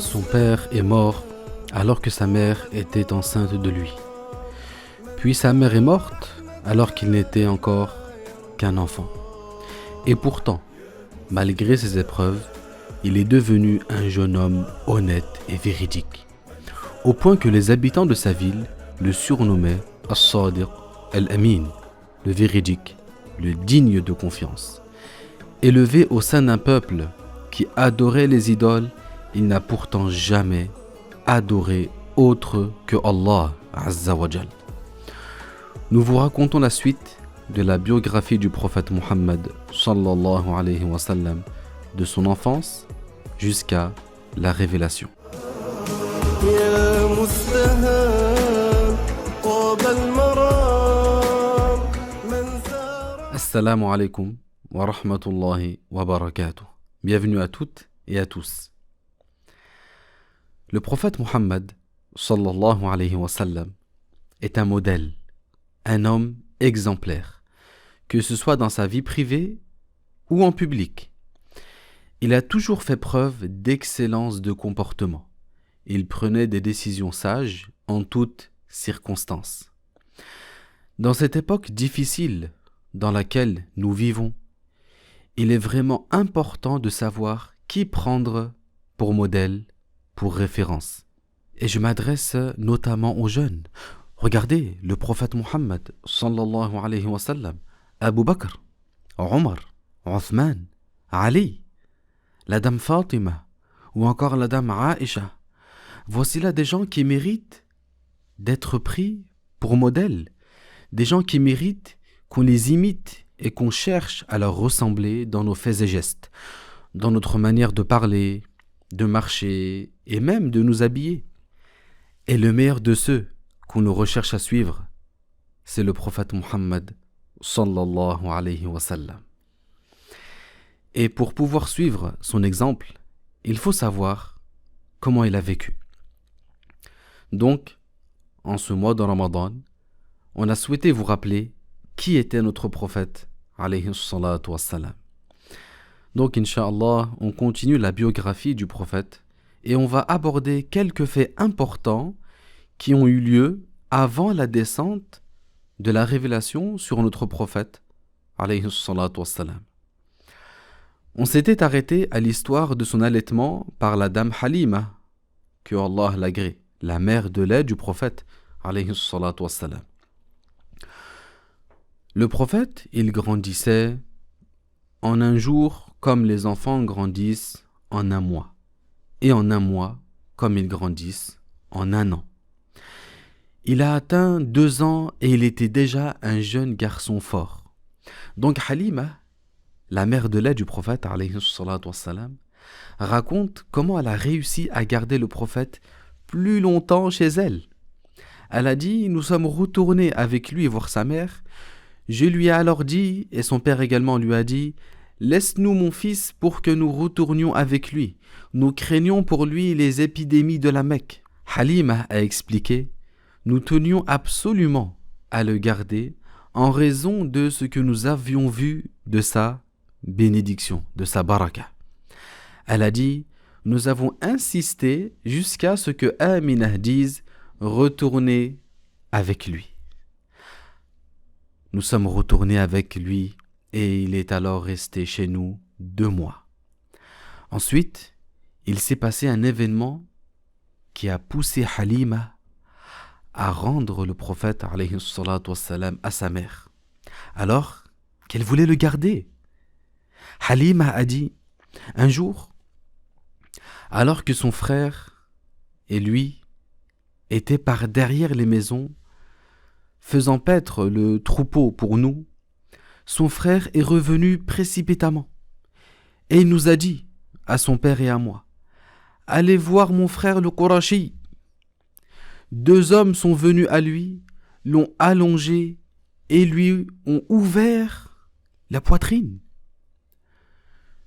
Son père est mort alors que sa mère était enceinte de lui. Puis sa mère est morte alors qu'il n'était encore qu'un enfant. Et pourtant, malgré ses épreuves, il est devenu un jeune homme honnête et véridique, au point que les habitants de sa ville le surnommaient As-Sadiq Al-Amin, le véridique, le digne de confiance. Élevé au sein d'un peuple qui adorait les idoles, il n'a pourtant jamais adoré autre que Allah Azza wa Jal. Nous vous racontons la suite de la biographie du prophète Muhammad sallallahu alayhi wa sallam, de son enfance jusqu'à la révélation. Assalamu alaikum wa rahmatullahi wa barakatuh. Bienvenue à toutes et à tous. Le prophète Muhammad sallallahu alayhi wa sallam est un modèle, un homme exemplaire, que ce soit dans sa vie privée ou en public. Il a toujours fait preuve d'excellence de comportement. Il prenait des décisions sages en toutes circonstances. Dans cette époque difficile dans laquelle nous vivons, il est vraiment important de savoir qui prendre pour modèle, pour référence. Et je m'adresse notamment aux jeunes. Regardez le prophète Muhammad sallallahu alayhi wa sallam, Abu Bakr, Omar, Othman, Ali, la dame Fatima ou encore la dame Aïcha. Voici là des gens qui méritent d'être pris pour modèle, des gens qui méritent qu'on les imite et qu'on cherche à leur ressembler dans nos faits et gestes, dans notre manière de parler, de marcher et même de nous habiller. Et le meilleur de ceux qu'on nous recherche à suivre, c'est le prophète Muhammad sallallahu alayhi wa sallam. Et pour pouvoir suivre son exemple, il faut savoir comment il a vécu. Donc, en ce mois de Ramadan, on a souhaité vous rappeler qui était notre prophète alayhi salatu wassalam. Donc, Inch'Allah, on continue la biographie du prophète et on va aborder quelques faits importants qui ont eu lieu avant la descente de la révélation sur notre prophète alayhi salatu wassalam. On s'était arrêté à l'histoire de son allaitement par la dame Halima, que Allah l'agrée, la mère de lait du prophète alayhi salatu wassalam. Le prophète, il grandissait en un jour comme les enfants grandissent en un mois, et en un mois comme ils grandissent en un an. Il a atteint 2 ans et il était déjà un jeune garçon fort. Donc Halima, la mère de lait du prophète alayhi salatu wassalam, raconte comment elle a réussi à garder le prophète plus longtemps chez elle. Elle a dit: nous sommes retournés avec lui voir sa mère. Je lui ai alors dit, et son père également lui a dit: laisse-nous mon fils pour que nous retournions avec lui. Nous craignons pour lui les épidémies de la Mecque. Halima a expliqué: nous tenions absolument à le garder en raison de ce que nous avions vu de sa bénédiction, de sa baraka. Elle a dit: nous avons insisté jusqu'à ce que Aminah dise: retournez avec lui. Nous sommes retournés avec lui et il est alors resté chez nous 2 mois. Ensuite, il s'est passé un événement qui a poussé Halima à rendre le prophète alayhi salatu wassalam à sa mère, alors qu'elle voulait le garder. Halima a dit: un jour, alors que son frère et lui étaient par derrière les maisons, faisant paître le troupeau pour nous, son frère est revenu précipitamment et il nous a dit, à son père et à moi: allez voir mon frère le Qurashi. 2 hommes sont venus à lui, l'ont allongé et lui ont ouvert la poitrine.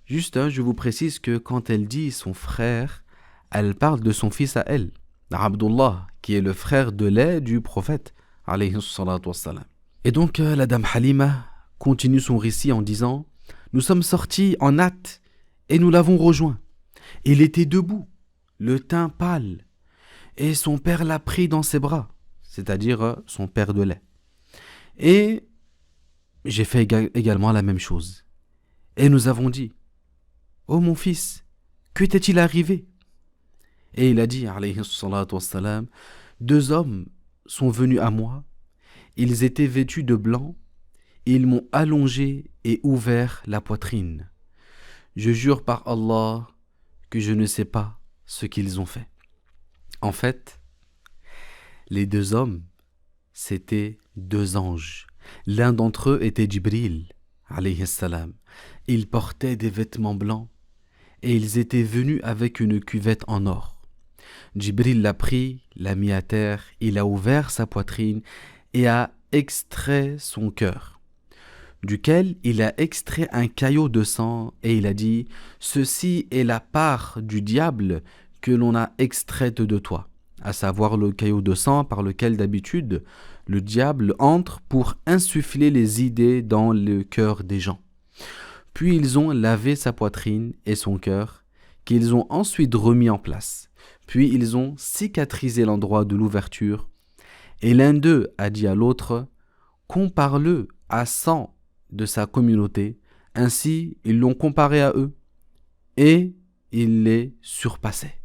Juste, je vous précise que quand elle dit son frère, elle parle de son fils à elle, Abdullah, qui est le frère de lait du prophète alayhi salatu wassalam. Et donc la dame Halima continue son récit en disant: nous sommes sortis en hâte et nous l'avons rejoint. Il était debout, le teint pâle, et son père l'a pris dans ses bras, c'est-à-dire son père de lait. Et j'ai fait également la même chose. Et nous avons dit, « Oh mon fils, que t'est-il arrivé ?» Et il a dit, alayhi salatu wassalam, « Deux hommes sont venus à moi, ils étaient vêtus de blanc, ils m'ont allongé et ouvert la poitrine. Je jure par Allah que je ne sais pas ce qu'ils ont fait. » En fait, les deux hommes, c'étaient deux anges. L'un d'entre eux était Jibril, alayhi salam. Ils portaient des vêtements blancs et ils étaient venus avec une cuvette en or. Jibril l'a pris, l'a mis à terre, il a ouvert sa poitrine et a extrait son cœur, duquel il a extrait un caillot de sang et il a dit « Ceci est la part du diable que l'on a extraite de toi », à savoir le caillot de sang par lequel d'habitude le diable entre pour insuffler les idées dans le cœur des gens. Puis ils ont lavé sa poitrine et son cœur, qu'ils ont ensuite remis en place. Puis ils ont cicatrisé l'endroit de l'ouverture. Et l'un d'eux a dit à l'autre, « Compare-le à 100 de sa communauté. » Ainsi, ils l'ont comparé à eux. Et il les surpassait.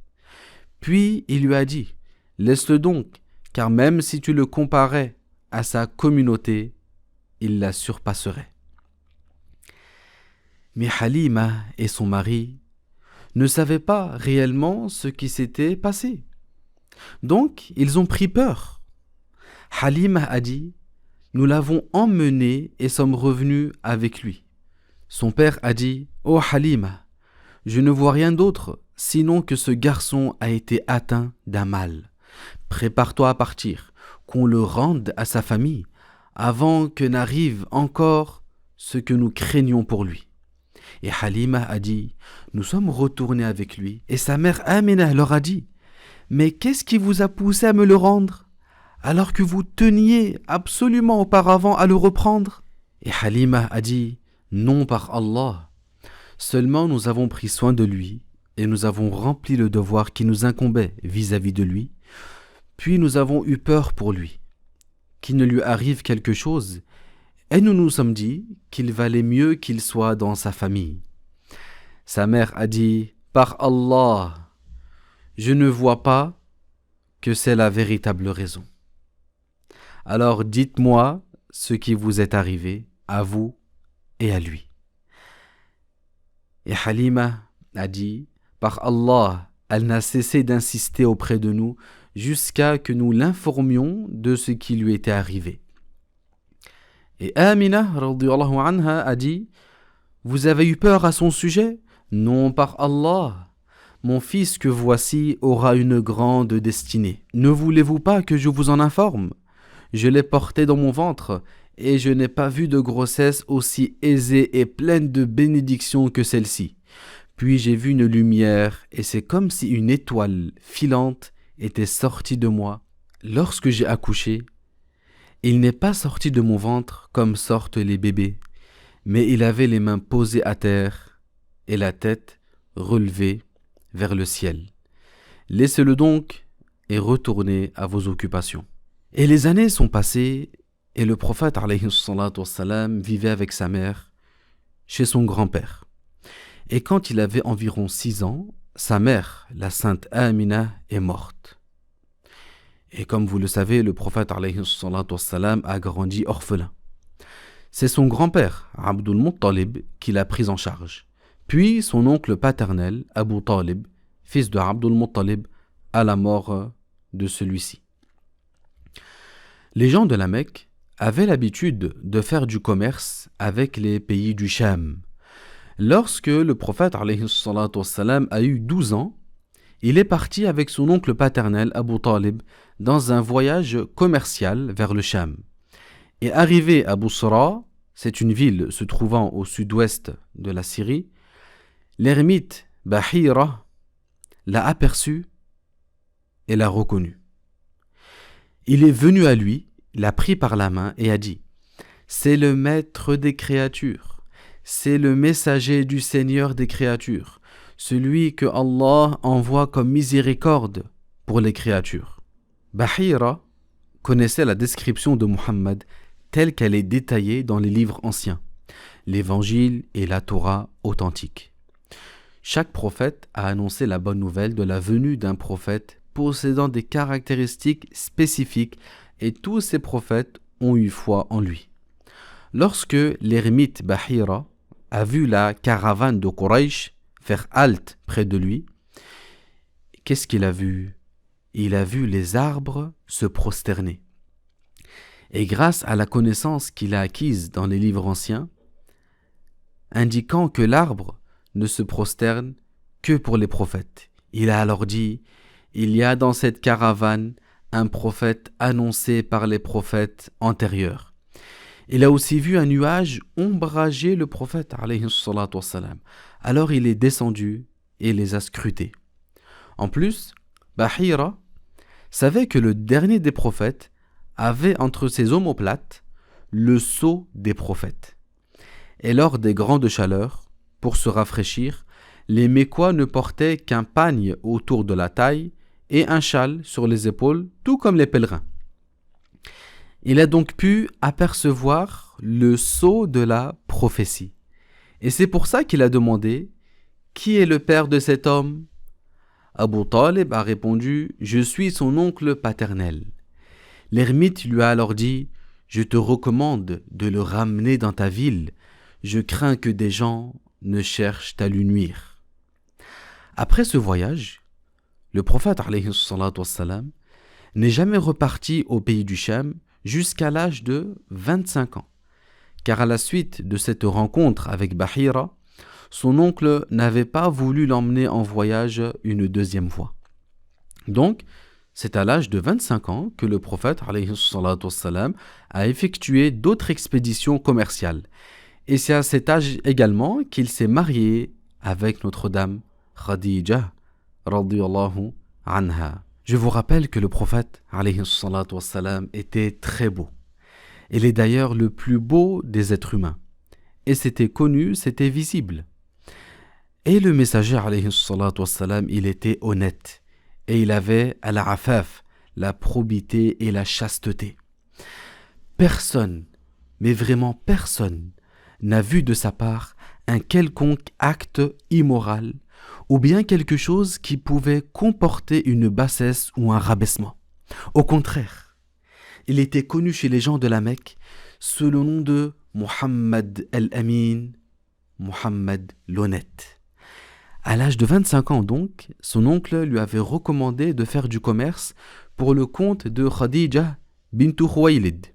Puis il lui a dit, « Laisse-le donc, car même si tu le comparais à sa communauté, il la surpasserait. » Mais Halima et son mari ne savaient pas réellement ce qui s'était passé. Donc, ils ont pris peur. Halima a dit, « Nous l'avons emmené et sommes revenus avec lui. » Son père a dit, « Oh Halima, je ne vois rien d'autre, sinon que ce garçon a été atteint d'un mal. Prépare-toi à partir, qu'on le rende à sa famille, avant que n'arrive encore ce que nous craignons pour lui. » Et Halima a dit, « Nous sommes retournés avec lui. » Et sa mère Amina leur a dit, « Mais qu'est-ce qui vous a poussé à me le rendre, alors que vous teniez absolument auparavant à le reprendre ?» Et Halima a dit, « Non, par Allah. Seulement nous avons pris soin de lui et nous avons rempli le devoir qui nous incombait vis-à-vis de lui. Puis nous avons eu peur pour lui, qu'il ne lui arrive quelque chose, et nous nous sommes dit qu'il valait mieux qu'il soit dans sa famille. » Sa mère a dit, « Par Allah, je ne vois pas que c'est la véritable raison. Alors dites-moi ce qui vous est arrivé, à vous et à lui. » Et Halima a dit, « Par Allah, elle n'a cessé d'insister auprès de nous jusqu'à que nous l'informions de ce qui lui était arrivé. » Et Amina radhiyallahu anha a dit, « Vous avez eu peur à son sujet ? Non, par Allah. Mon fils que voici aura une grande destinée. Ne voulez-vous pas que je vous en informe ? Je l'ai porté dans mon ventre et je n'ai pas vu de grossesse aussi aisée et pleine de bénédictions que celle-ci. Puis j'ai vu une lumière et c'est comme si une étoile filante était sortie de moi. Lorsque j'ai accouché, il n'est pas sorti de mon ventre comme sortent les bébés, mais il avait les mains posées à terre et la tête relevée vers le ciel. Laissez-le donc et retournez à vos occupations. » Et les années sont passées et le prophète alayhi salatu wassalam vivait avec sa mère chez son grand-père. Et quand il avait environ 6 ans, sa mère, la sainte Amina, est morte. Et comme vous le savez, le prophète alayhi salatu wassalam a grandi orphelin. C'est son grand-père, Abdul Muttalib, qui l'a pris en charge. Puis son oncle paternel, Abu Talib, fils de Abdul Muttalib, à la mort de celui-ci. Les gens de la Mecque avaient l'habitude de faire du commerce avec les pays du Cham. Lorsque le prophète alayhi salatu wassalam a eu 12 ans, il est parti avec son oncle paternel, Abu Talib, dans un voyage commercial vers le Cham. Et arrivé à Bousra, c'est une ville se trouvant au sud-ouest de la Syrie, l'ermite Bahira l'a aperçu et l'a reconnu. Il est venu à lui, l'a pris par la main et a dit, « C'est le maître des créatures, c'est le messager du Seigneur des créatures. celui que Allah envoie comme miséricorde pour les créatures. Bahira connaissait la description de Muhammad telle qu'elle est détaillée dans les livres anciens, l'Évangile et la Torah authentique. Chaque prophète a annoncé la bonne nouvelle de la venue d'un prophète possédant des caractéristiques spécifiques et tous ces prophètes ont eu foi en lui. Lorsque l'ermite Bahira a vu la caravane de Quraysh faire halte près de lui, qu'est-ce qu'il a vu? Il a vu les arbres se prosterner. Et grâce à la connaissance qu'il a acquise dans les livres anciens, indiquant que l'arbre ne se prosterne que pour les prophètes, il a alors dit: il y a dans cette caravane un prophète annoncé par les prophètes antérieurs. Il a aussi vu un nuage ombrager le prophète, alayhi salatu wassalam. Alors il est descendu et les a scrutés. En plus, Bahira savait que le dernier des prophètes avait entre ses omoplates le sceau des prophètes. Et lors des grandes chaleurs, pour se rafraîchir, les Mécois ne portaient qu'un pagne autour de la taille et un châle sur les épaules, tout comme les pèlerins. Il a donc pu apercevoir le sceau de la prophétie. Et c'est pour ça qu'il a demandé: qui est le père de cet homme? Abu Talib a répondu: je suis son oncle paternel. L'ermite lui a alors dit: je te recommande de le ramener dans ta ville. Je crains que des gens ne cherchent à lui nuire. Après ce voyage, le prophète alayhi salatu wassalam n'est jamais reparti au pays du Cham jusqu'à l'âge de 25 ans. Car à la suite de cette rencontre avec Bahira, son oncle n'avait pas voulu l'emmener en voyage une deuxième fois. Donc, c'est à l'âge de 25 ans que le prophète alayhi salatu wassalam a effectué d'autres expéditions commerciales. Et c'est à cet âge également qu'il s'est marié avec notre dame Khadija radiyallahu anha. Je vous rappelle que le prophète alayhi salatu wassalam était très beau. Il est d'ailleurs le plus beau des êtres humains. Et c'était connu, c'était visible. Et le messager alayhi salatu wassalam, il était honnête. Et il avait al-afaf, la probité et la chasteté. Personne, mais vraiment personne, n'a vu de sa part un quelconque acte immoral ou bien quelque chose qui pouvait comporter une bassesse ou un rabaissement. Au contraire, il était connu chez les gens de la Mecque sous le nom de Muhammad al-Amin, Muhammad l'honnête. À l'âge de 25 ans donc, son oncle lui avait recommandé de faire du commerce pour le compte de Khadija bintu Khuwaylid.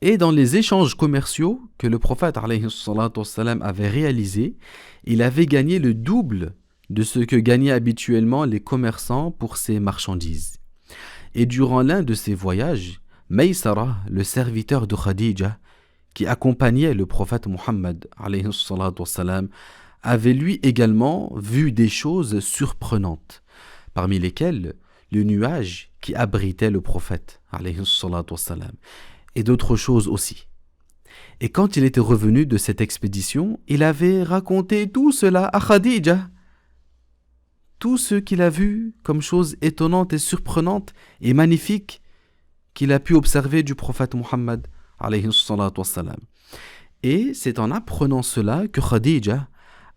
Et dans les échanges commerciaux que le prophète alayhi salatu wassalam avait réalisés, il avait gagné le double de ce que gagnaient habituellement les commerçants pour ses marchandises. Et durant l'un de ces voyages, Maysara, le serviteur de Khadija, qui accompagnait le prophète Muhammad alayhi salatu wassalam, avait lui également vu des choses surprenantes, parmi lesquelles le nuage qui abritait le prophète alayhi salatu wassalam, et d'autres choses aussi. Et quand il était revenu de cette expédition, il avait raconté tout cela à Khadija. Tout ce qu'il a vu comme choses étonnantes et surprenantes et magnifiques qu'il a pu observer du prophète Muhammad alayhi salatu wassalam. Et c'est en apprenant cela que Khadija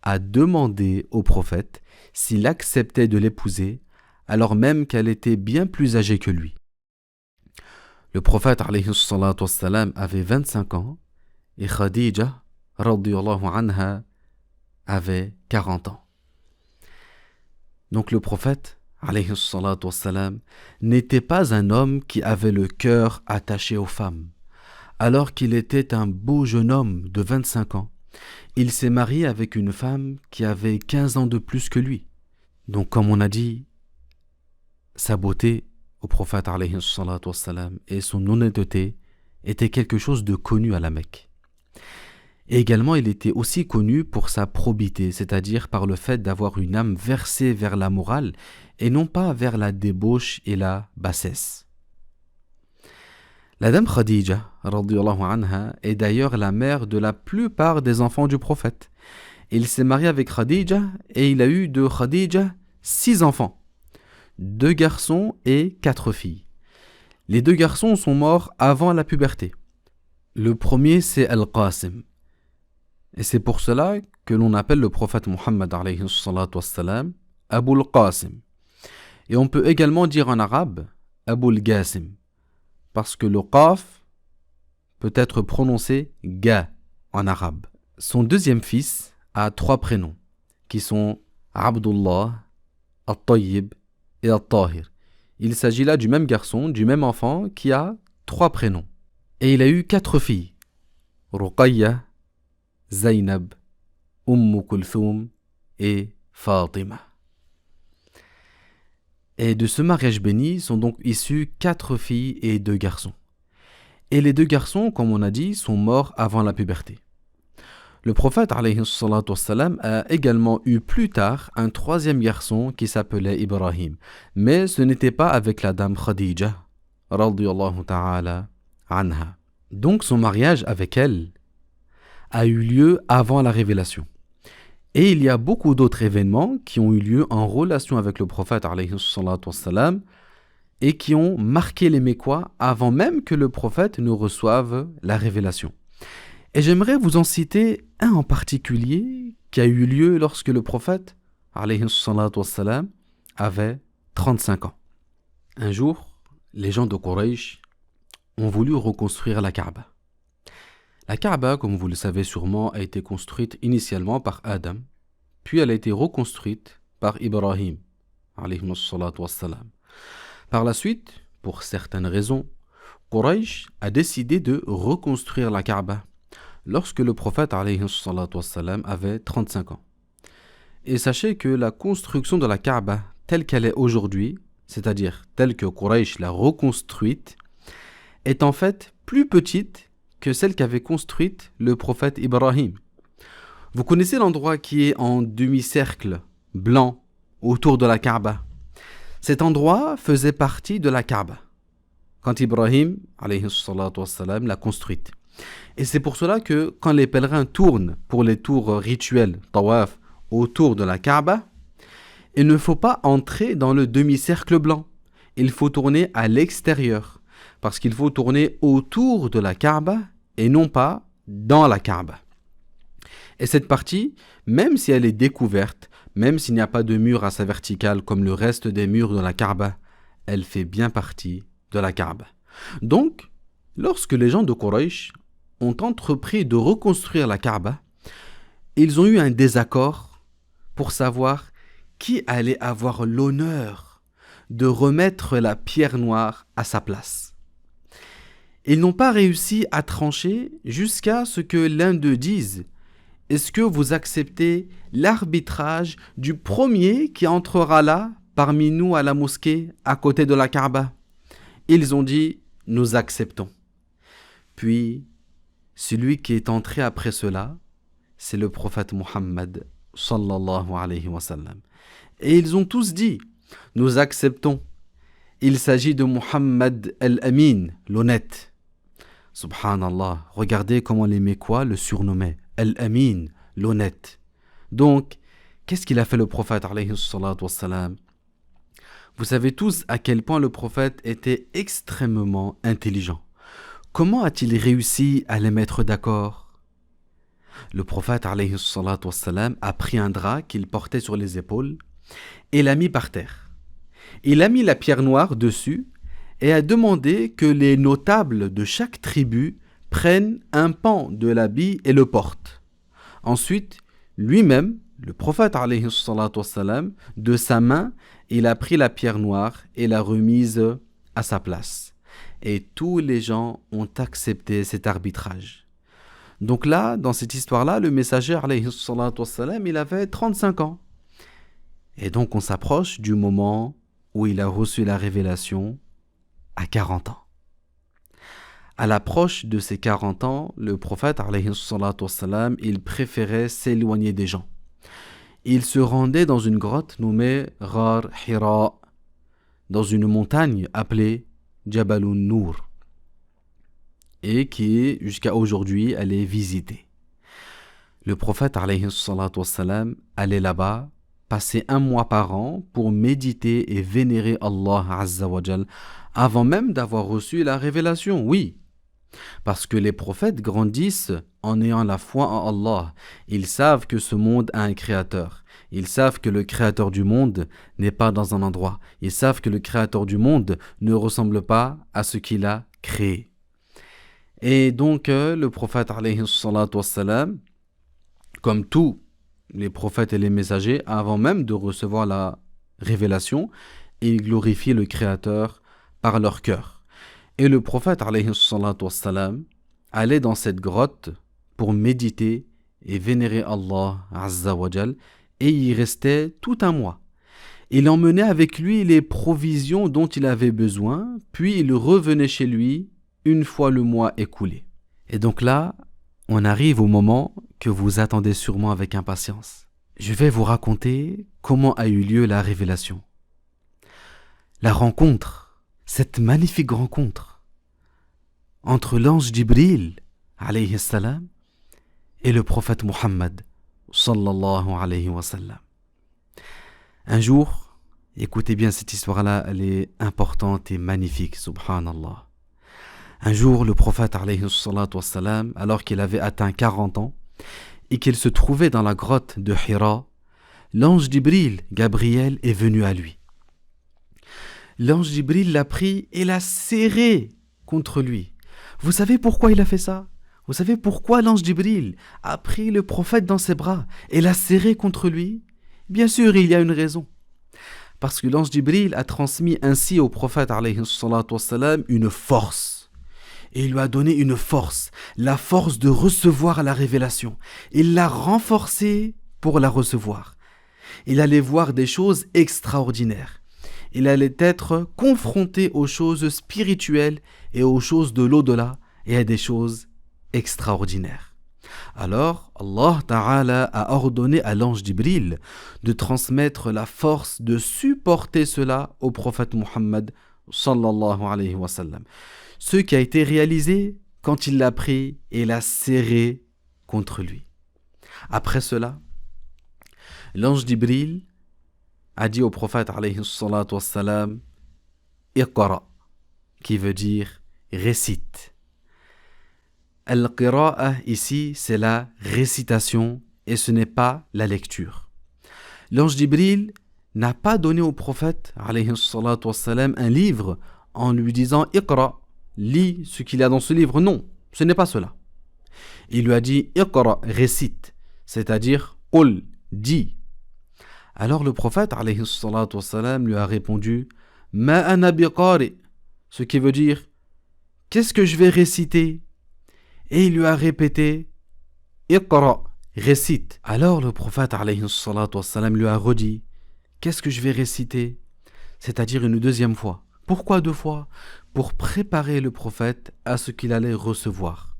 a demandé au prophète s'il acceptait de l'épouser, alors même qu'elle était bien plus âgée que lui. Le prophète alayhi salatu wassalam avait 25 ans et Khadija radiyallahu anha avait 40 ans. Donc le prophète alayhi salatu wassalam n'était pas un homme qui avait le cœur attaché aux femmes. Alors qu'il était un beau jeune homme de 25 ans, il s'est marié avec une femme qui avait 15 ans de plus que lui. Donc comme on a dit, sa beauté au prophète alayhi salatu wassalam et son honnêteté était quelque chose de connu à la Mecque. Et également, il était aussi connu pour sa probité, c'est-à-dire par le fait d'avoir une âme versée vers la morale et non pas vers la débauche et la bassesse. La dame Khadija radiyallahu anha est d'ailleurs la mère de la plupart des enfants du prophète. Il s'est marié avec Khadija et il a eu de Khadija 6 enfants, 2 garçons et 4 filles. Les 2 garçons sont morts avant la puberté. Le premier, c'est Al-Qasim. Et c'est pour cela que l'on appelle le prophète Muhammad alayhi salatu wassalam Abu al-Qasim. Et on peut également dire en arabe Abu al-Qasim, parce que le qaf peut être prononcé ga en arabe. Son deuxième fils a 3 prénoms, qui sont Abdullah, At-Tayyib et At-Tahir. Il s'agit là du même garçon, du même enfant, qui a 3 prénoms. Et il a eu 4 filles, Ruqayya, Zainab, Kulthum et Fatima. Et de ce mariage béni sont donc issus 4 filles et 2 garçons. Et les 2 garçons, comme on a dit, sont morts avant la puberté. Le prophète alayhi salatu wassalam a également eu plus tard un 3e garçon qui s'appelait Ibrahim. Mais ce n'était pas avec la dame Khadija, radiyallahu ta'ala anha. Donc son mariage avec elle a eu lieu avant la révélation. Et il y a beaucoup d'autres événements qui ont eu lieu en relation avec le prophète alayhi salatu wassalam et qui ont marqué les Mécois avant même que le prophète ne reçoive la révélation. Et j'aimerais vous en citer un en particulier qui a eu lieu lorsque le prophète alayhi salatu wassalam avait 35 ans. Un jour, les gens de Quraysh ont voulu reconstruire la Kaaba. La Kaaba, comme vous le savez sûrement, a été construite initialement par Adam, puis elle a été reconstruite par Ibrahim, alayhi salatu wassalam. Par la suite, pour certaines raisons, Quraysh a décidé de reconstruire la Kaaba lorsque le prophète alayhi salatu wassalam avait 35 ans. Et sachez que la construction de la Kaaba telle qu'elle est aujourd'hui, c'est-à-dire telle que Quraysh l'a reconstruite, est en fait plus petite que celle qu'avait construite le prophète Ibrahim. Vous connaissez l'endroit qui est en demi-cercle blanc autour de la Kaaba. Cet endroit faisait partie de la Kaaba quand Ibrahim alayhi salatu wassalam l'a construite. Et c'est pour cela que quand les pèlerins tournent pour les tours rituels, tawaf, autour de la Kaaba, il ne faut pas entrer dans le demi-cercle blanc. Il faut tourner à l'extérieur, parce qu'il faut tourner autour de la Kaaba et non pas dans la Kaaba. Et cette partie, même si elle est découverte, même s'il n'y a pas de mur à sa verticale comme le reste des murs de la Kaaba, elle fait bien partie de la Kaaba. Donc, lorsque les gens de Quraysh ont entrepris de reconstruire la Kaaba, ils ont eu un désaccord pour savoir qui allait avoir l'honneur de remettre la pierre noire à sa place. Ils n'ont pas réussi à trancher jusqu'à ce que l'un d'eux dise: est-ce que vous acceptez l'arbitrage du premier qui entrera là parmi nous à la mosquée à côté de la Kaaba? Ils ont dit: nous acceptons. Puis celui qui est entré après cela, c'est le prophète Muhammad sallallahu alayhi wa sallam. Et ils ont tous dit: nous acceptons. Il s'agit de Muhammad al-Amin, l'honnête. Subhanallah, regardez comment les Mécois le surnommaient, Al-Amin, l'honnête. Donc, qu'est-ce qu'il a fait le prophète alayhi salatu wassalam? Vous savez tous à quel point le prophète était extrêmement intelligent. Comment a-t-il réussi à les mettre d'accord? Le prophète alayhi salatu wassalam a pris un drap qu'il portait sur les épaules et l'a mis par terre. Il a mis la pierre noire dessus et a demandé que les notables de chaque tribu prennent un pan de l'habit et le portent. Ensuite, lui-même, le prophète alayhi salatu wassalam, de sa main, il a pris la pierre noire et l'a remise à sa place. Et tous les gens ont accepté cet arbitrage. Donc là, dans cette histoire-là, le messager alayhi salatu wassalam, il avait 35 ans. Et donc on s'approche du moment où il a reçu la révélation à 40 ans. À l'approche de ses 40 ans, le prophète alayhi salatu wassalam, il préférait s'éloigner des gens. Il se rendait dans une grotte nommée Ghar Hira, dans une montagne appelée Jabalun Nour, et qui, jusqu'à aujourd'hui, elle est visitée. Le prophète alayhi salatu wassalam allait là-bas passer 1 mois par an pour méditer et vénérer Allah Azza wa Jal avant même d'avoir reçu la révélation. Oui, parce que les prophètes grandissent en ayant la foi en Allah. Ils savent que ce monde a un créateur. Ils savent que le créateur du monde n'est pas dans un endroit. Ils savent que le créateur du monde ne ressemble pas à ce qu'il a créé. Et donc, le prophète, alayhi salatu wassalam, comme tous les prophètes et les messagers, avant même de recevoir la révélation, ils glorifient le créateur par leur cœur. Et le prophète, alayhi salatu wassalam, allait dans cette grotte pour méditer et vénérer Allah Azza wa Jal, et il y restait tout 1 mois. Il emmenait avec lui les provisions dont il avait besoin, puis il revenait chez lui une fois le mois écoulé. Et donc là, on arrive au moment que vous attendez sûrement avec impatience. Je vais vous raconter comment a eu lieu la révélation. La rencontre, cette magnifique rencontre entre l'ange Jibril, alayhi salam, et le prophète Muhammad, sallallahu alayhi wa sallam. Un jour, écoutez bien cette histoire-là, elle est importante et magnifique, subhanallah. Un jour, le prophète, alayhi salatu wassalam, alors qu'il avait atteint 40 ans et qu'il se trouvait dans la grotte de Hira, l'ange Jibril, Gabriel, est venu à lui. L'ange Jibril l'a pris et l'a serré contre lui. Vous savez pourquoi il a fait ça? Vous savez pourquoi l'ange Jibril a pris le prophète dans ses bras et l'a serré contre lui? Bien sûr, il y a une raison. Parce que l'ange Jibril a transmis ainsi au prophète, alayhi salatu wassalam, une force. Et il lui a donné une force, la force de recevoir la révélation. Il l'a renforcée pour la recevoir. Il allait voir des choses extraordinaires. Il allait être confronté aux choses spirituelles et aux choses de l'au-delà et à des choses extraordinaires. Alors, Allah Ta'ala a ordonné à l'ange Jibril de transmettre la force de supporter cela au prophète Muhammad sallallahu alayhi wa sallam. Ce qui a été réalisé quand il l'a pris et l'a serré contre lui. Après cela, l'ange Jibril a dit au prophète alayhi salatu wassalam, Iqra, qui veut dire récite. Al-qira'a ici, c'est la récitation et ce n'est pas la lecture. L'ange Jibril n'a pas donné au prophète alayhi salatu wassalam un livre en lui disant Iqra, lis ce qu'il y a dans ce livre. Non, ce n'est pas cela. Il lui a dit Iqra, récite, c'est-à-dire Qul, dis. Alors le prophète alayhi salatu wassalam lui a répondu Ma ana biqari, ce qui veut dire qu'est-ce que je vais réciter? Et il lui a répété Iqra, récite. Alors le prophète alayhi salatu wassalam lui a redit qu'est-ce que je vais réciter? C'est-à-dire une 2e fois. Pourquoi 2 fois? Pour préparer le prophète à ce qu'il allait recevoir.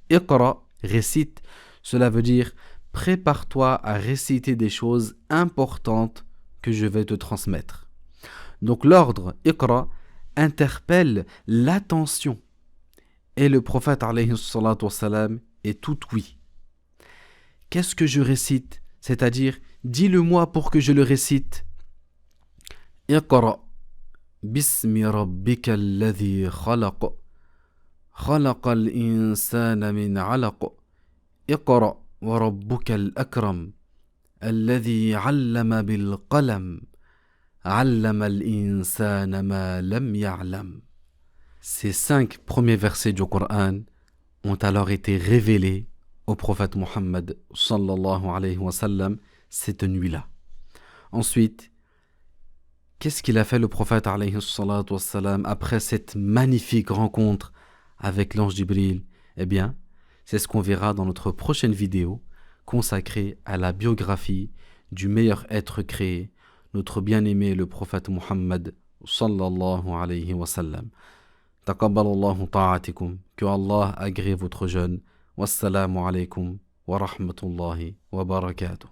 Iqra, récite, cela veut dire prépare-toi à réciter des choses importantes que je vais te transmettre. Donc l'ordre Iqra interpelle l'attention. Et le prophète alayhi salatu wassalam est tout oui. Qu'est-ce que je récite? C'est-à-dire, dis-le-moi pour que je le récite. Iqra. Bismi rabbika alladhi khalaq. Khalaqa al-insana min alaq. Iqra wa rabbuka al-akram. Alladhi allama bil qalam. Allama al-insana ma lam ya'lam. Ces 5 premiers versets du Coran ont alors été révélés au prophète Muhammad sallallahu alayhi wa sallam cette nuit-là. Ensuite, qu'est-ce qu'il a fait le prophète alayhi salatu wa sallam après cette magnifique rencontre avec l'ange Jibril? Eh bien, c'est ce qu'on verra dans notre prochaine vidéo consacrée à la biographie du meilleur être créé, notre bien-aimé le prophète Muhammad sallallahu alayhi wa sallam. Taqabbalallahu ta'atikum, que Allah agrée votre jeûne. Wassalamu alaykum wa rahmatullahi wa barakatuh.